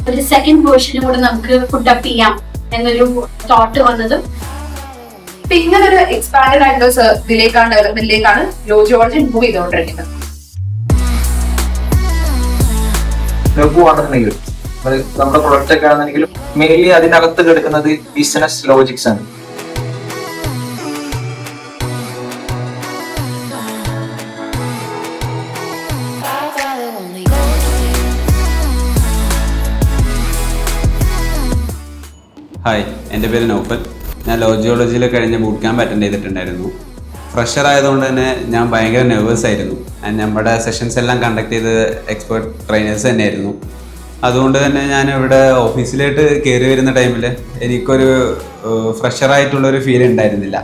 ഒരു സെക്കൻഡ് വേർഷനും കൂടെ നമുക്ക് പുട്ടപ്പ് ചെയ്യാം എന്നൊരു തോട്ട് വന്നത്. ഇങ്ങനെ ഒരു എക്സ്പാൻഡഡ് ആയിട്ടുള്ള ഇതിലേക്കാണ് ഡെവലപ്മെന്റിലേക്കാണ് ലോജിയോളജി മൂവ് ചെയ്തുകൊണ്ടിരിക്കുന്നത്. ആണെന്നുണ്ടെങ്കിലും നമ്മുടെ പ്രൊഡക്റ്റ് ഒക്കെ ആണെന്നെങ്കിലും മെയിൻലി അതിനകത്ത് കിടക്കുന്നത് ബിസിനസ് ലോജിക്സ് ആണ്. ഹായ്, എൻ്റെ പേര് നൗഫൽ. ഞാൻ ലോജിയോളജിയിൽ കഴിഞ്ഞ ബൂട്ട് ക്യാമ്പ് അറ്റൻഡ് ചെയ്തിട്ടുണ്ടായിരുന്നു. ഫ്രഷർ ആയതുകൊണ്ട് തന്നെ ഞാൻ ഭയങ്കര നെർവസ് ആയിരുന്നു. നമ്മുടെ സെഷൻസ് എല്ലാം കണ്ടക്ട് ചെയ്ത് എക്സ്പേർട്ട് ട്രെയിനേഴ്സ് തന്നെയായിരുന്നു. അതുകൊണ്ട് തന്നെ ഞാൻ ഇവിടെ ഓഫീസിലേക്ക് കയറി വരുന്ന ടൈമിൽ എനിക്കൊരു ഫ്രഷറായിട്ടുള്ളൊരു ഫീൽ ഉണ്ടായിരുന്നില്ല.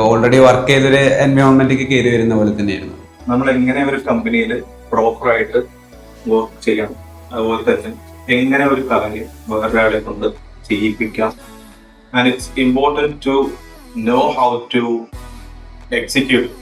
ഓൾറെഡി വർക്ക് ചെയ്തൊരു എൻവയോൺമെൻറ്റിലേക്ക് കയറി വരുന്ന പോലെ തന്നെയായിരുന്നു. നമ്മൾ എങ്ങനെ ഒരു കമ്പനിയിൽ പ്രോപ്പറായിട്ട് വർക്ക് ചെയ്യണം, അതുപോലെ തന്നെ എങ്ങനെ ഒരു കാര്യം വേറൊരാളെ കൊണ്ട് ചെയ്യിപ്പിക്കാം. And it's important to know how to execute.